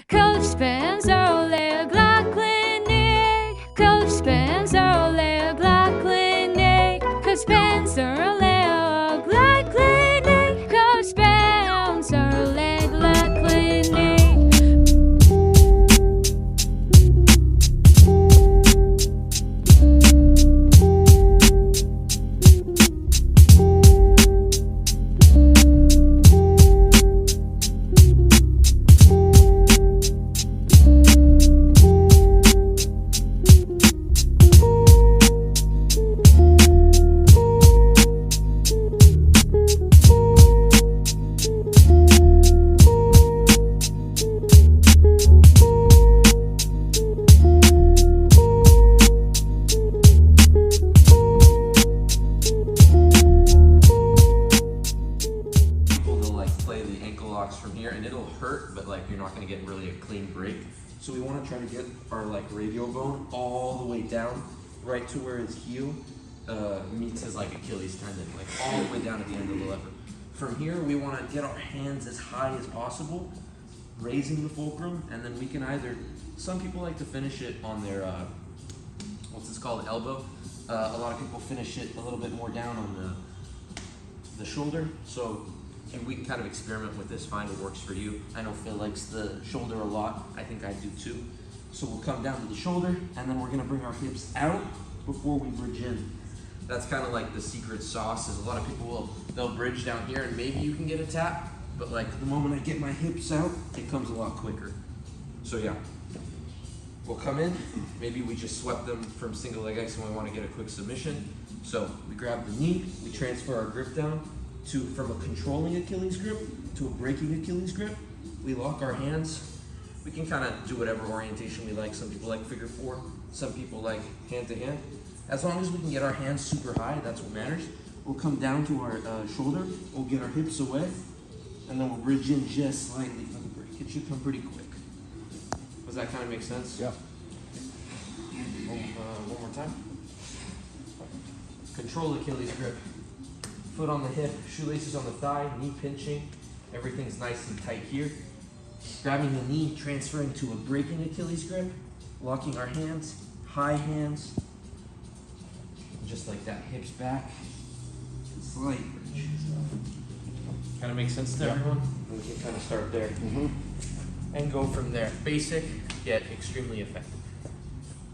Coach spins our Leglock clinic. Coach spins our Leglock clinic. Coach spins our Leglock clinic. Coach spins our Leglock clinic. From here, and it'll hurt, but like you're not going to get really a clean break. So we want to try to get our like radial bone all the way down, right to where his heel meets his like Achilles tendon, like all the way down at the end of the lever. From here, we want to get our hands as high as possible, raising the fulcrum, and then we can either, some people like to finish it on their, what's this called, elbow. A lot of people finish it a little bit more down on the shoulder. So we can kind of experiment with this, find what works for you. I know Phil likes the shoulder a lot. I think I do too. So we'll come down to the shoulder, and then we're gonna bring our hips out before we bridge in. That's kind of like the secret sauce, is a lot of people they'll bridge down here and maybe you can get a tap, but like the moment I get my hips out, it comes a lot quicker. So yeah, we'll come in, maybe we just swept them from single leg X and we want to get a quick submission. So we grab the knee, we transfer our grip down from a controlling Achilles grip to a breaking Achilles grip. We lock our hands. We can kind of do whatever orientation we like. Some people like figure four, some people like hand to hand. As long as we can get our hands super high, that's what matters. We'll come down to our shoulder, we'll get our hips away, and then we'll bridge in just slightly for the break. It should come pretty quick. Does that kind of make sense? Yeah. One more time. Control Achilles grip. Foot on the hip, shoelaces on the thigh, knee pinching. Everything's nice and tight here. Grabbing the knee, transferring to a breaking Achilles grip, locking our hands, high hands. Just like that, hips back, slight bridge. Kind of makes sense to everyone? We can kind of start there and go from there. Basic, yet extremely effective.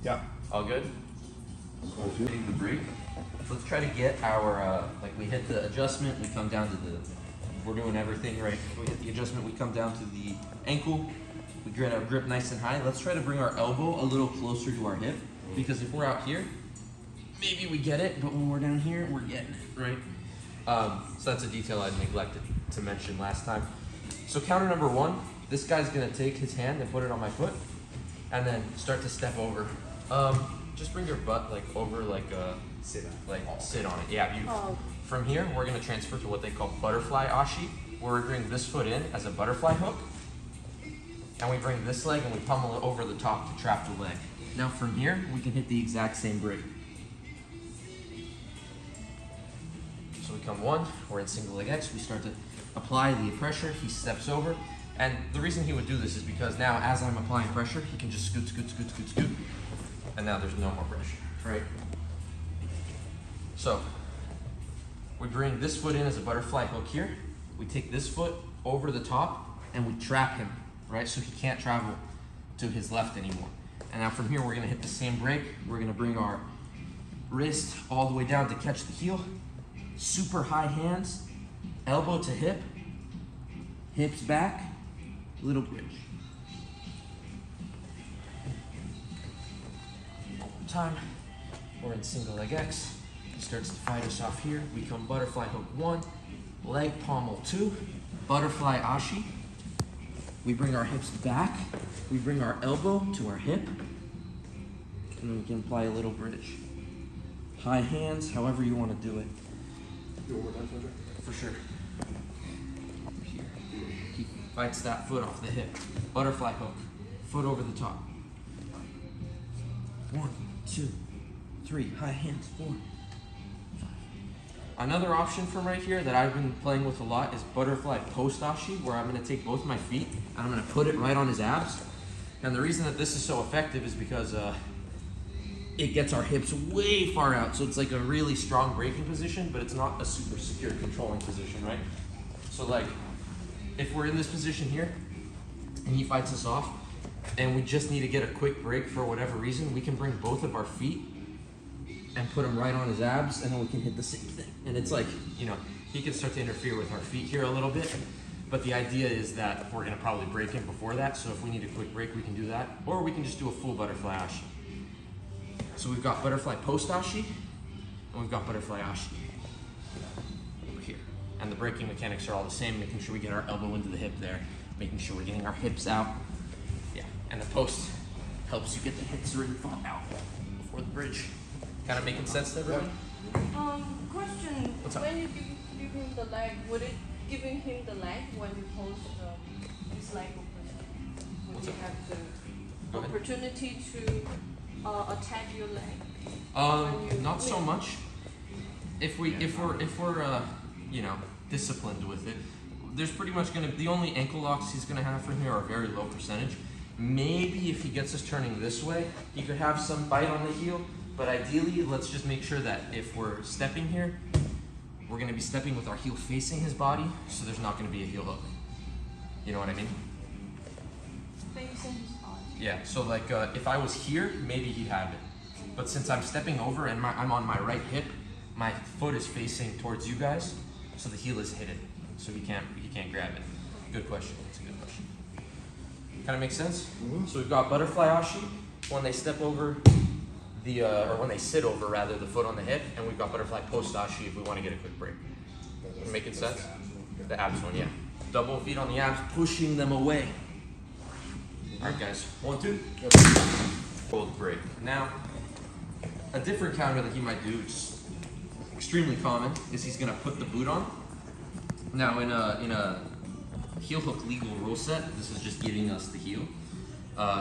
Yeah. All good? Hitting the break. Let's try to get our, like we hit the adjustment, we come down to we're doing everything right. We hit the adjustment, we come down to the ankle, we get our grip nice and high. Let's try to bring our elbow a little closer to our hip, because if we're out here, maybe we get it, but when we're down here, we're getting it, right? So that's a detail I neglected to mention last time. So counter number one, this guy's gonna take his hand and put it on my foot, and then start to step over. Just bring your butt like over, like sit on it. Yeah. From here, we're gonna transfer to what they call butterfly ashi, where we bring this foot in as a butterfly hook, and we bring this leg and we pummel it over the top to trap the leg. Now from here, we can hit the exact same break. So we come one, we're in single leg X, we start to apply the pressure, he steps over, and the reason he would do this is because now as I'm applying pressure, he can just scoot, scoot, scoot, scoot, scoot, and now there's no more pressure, right? So, we bring this foot in as a butterfly hook here, we take this foot over the top, and we trap him, right? So he can't travel to his left anymore. And now from here, we're gonna hit the same break, we're gonna bring our wrist all the way down to catch the heel, super high hands, elbow to hip, hips back, little bridge. One more time, we're in single leg X. He starts to fight us off here. We come butterfly hook one, leg pommel two, butterfly ashi. We bring our hips back, we bring our elbow to our hip, and then we can apply a little bridge. High hands, however you want to do it. For sure. Here. He fights that foot off the hip. Butterfly hook. Foot over the top. 1, 2, 3. High hands. 4, 5, Another option from right here that I've been playing with a lot is butterfly post ashi, where I'm going to take both my feet and I'm going to put it right on his abs. And the reason that this is so effective is because it gets our hips way far out. So it's like a really strong braking position, but it's not a super secure controlling position, right? So like, if we're in this position here and he fights us off and we just need to get a quick break for whatever reason, we can bring both of our feet and put them right on his abs, and then we can hit the same thing. And it's like, you know, he can start to interfere with our feet here a little bit, but the idea is that we're gonna probably break him before that, so if we need a quick break, we can do that, or we can just do a full butterfly ashi. So we've got butterfly post ashi, and we've got butterfly ashi over here. And the braking mechanics are all the same, making sure we get our elbow into the hip there, making sure we're getting our hips out. Yeah, and the post helps you get the hips really far out before the bridge. Kind of making sense to everyone? Question. What's up? When you give him the leg, would it giving him the leg when you post his leg open? Would What's you up? have the Go ahead. opportunity to attack your leg? Not so much. If we're you know, disciplined with it, there's pretty much the only ankle locks he's gonna have from here are a very low percentage. Maybe if he gets us turning this way, he could have some bite on the heel. But ideally, let's just make sure that if we're stepping here, we're gonna be stepping with our heel facing his body, so there's not gonna be a heel hook. You know what I mean? Facing his body. Yeah, so like if I was here, maybe he'd have it. But since I'm stepping over and I'm on my right hip, my foot is facing towards you guys, so the heel is hidden. So he can't grab it. Good question, that's a good question. Kind of makes sense? Mm-hmm. So we've got butterfly ashi, when they step over, or when they sit over rather, the foot on the hip, and we've got butterfly post ashi if we want to get a quick break. Making sense? The abs one, yeah. Double feet on the abs, pushing them away. All right, guys. 1, 2. Hold break. Now, a different counter that he might do, which is extremely common, is he's gonna put the boot on. Now, in a heel hook legal rule set, this is just giving us the heel.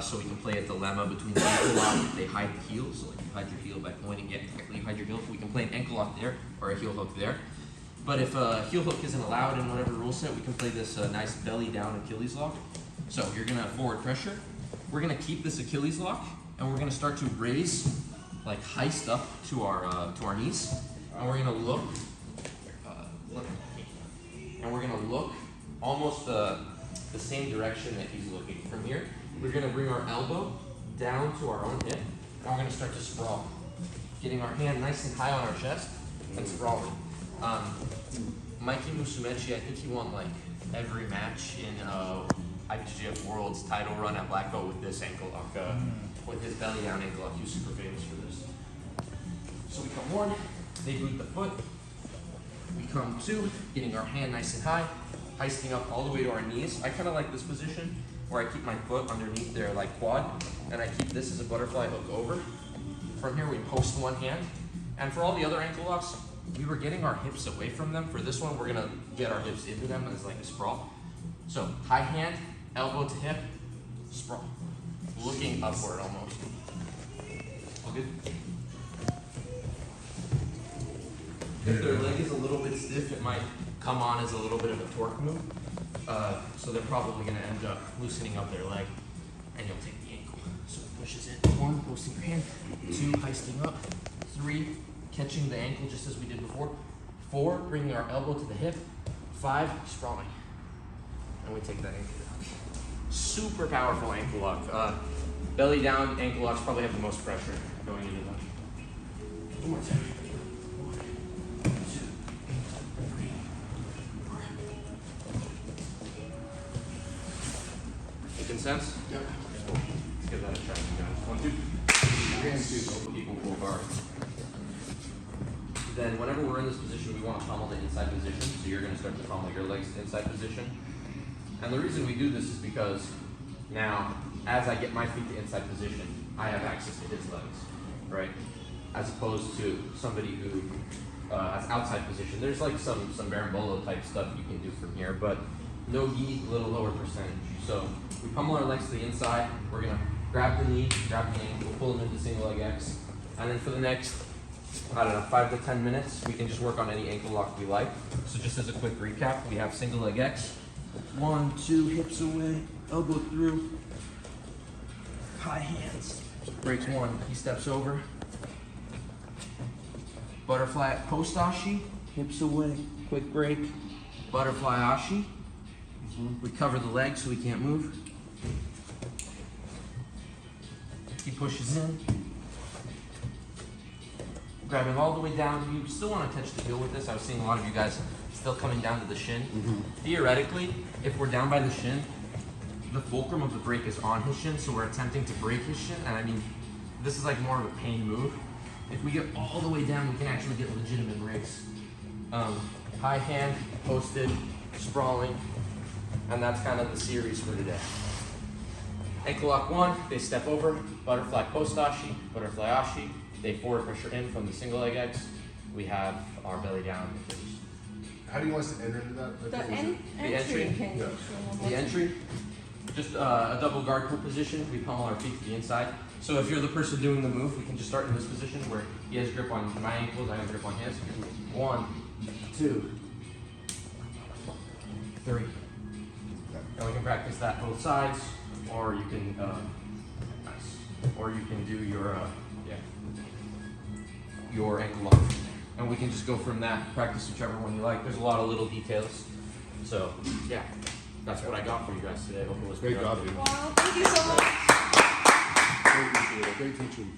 So we can play a dilemma between the ankle lock if they hide the heel. So like you hide your heel by pointing it, you hide your heel. We can play an ankle lock there or a heel hook there. But if a heel hook isn't allowed in whatever rule set, we can play this nice belly down Achilles lock. So you're gonna forward pressure. We're gonna keep this Achilles lock, and we're gonna start to raise, like heist up to our knees, and we're gonna look, and we're gonna look almost the same direction that he's looking. From here, we're gonna bring our elbow down to our own hip, and we're gonna start to sprawl, getting our hand nice and high on our chest and sprawling. Mikey Musumeci, I think he won like every match in IBJJF World's title run at black belt with this ankle lock, with his belly down ankle lock. He was super famous for this. So we come 1, they boot the foot. We come 2, getting our hand nice and high, heisting up all the way to our knees. I kind of like this position where I keep my foot underneath their like quad, and I keep this as a butterfly hook over. From here we post one hand, and for all the other ankle locks, we were getting our hips away from them. For this one, we're gonna get our hips into them as like a sprawl. So high hand, elbow to hip, sprawl, looking upward almost. All good? If their leg is a little bit stiff, it might come on as a little bit of a torque move. So they're probably going to end up loosening up their leg, and you'll take the ankle. So it pushes in. 1, posting your hand. 2, heisting up. 3, catching the ankle just as we did before. 4, bringing our elbow to the hip. 5, sprawling. And we take that ankle down. Super powerful ankle lock. Belly down ankle locks probably have the most pressure going into them. 1 more time. Making sense? Yep. Let's give that a try, guys. 1, 2. Hands 2. Equal full bar. Then, whenever we're in this position, we want to pommel the inside position. So you're going to start to pommel your legs to inside position. And the reason we do this is because now, as I get my feet to inside position, I have access to his legs, right? As opposed to somebody who has outside position. There's like some berimbolo type stuff you can do from here, but no gi, a little lower percentage. So we pummel our legs to the inside. We're gonna grab the knee, grab the ankle, pull them into single leg X, and then for the next I don't know, 5 to 10 minutes. We can just work on any ankle lock we like. So just as a quick recap, we have single leg X. 1, 2, hips away, elbow through, high hands. Breaks 1, he steps over. Butterfly post ashi, hips away, quick break. Butterfly ashi. We cover the leg so he can't move. He pushes in. Grab him all the way down. You still want to touch the heel with this. I was seeing a lot of you guys still coming down to the shin. Theoretically, if we're down by the shin, the fulcrum of the break is on his shin, so we're attempting to break his shin. And I mean, this is like more of a pain move. If we get all the way down, we can actually get legitimate breaks. High hand, posted, sprawling, and that's kind of the series for today. Ankle lock 1, they step over, butterfly post ashi, butterfly ashi, they forward pressure in from the single leg X. We have our belly down. How do you want us to enter into that? The entry? entry. Can you Yeah. show more? The entry, just a double guard pull position. We pummel our feet to the inside. So if you're the person doing the move, we can just start in this position where he has grip on my ankles, I have grip on his. 1, 2, 3. And we can practice that both sides, or you can, do your ankle lock. And we can just go from that, practice whichever one you like. There's a lot of little details. So, yeah, that's what I got for you guys today. Hope it was Great job, dude. Wow, thank you so much. Great teaching.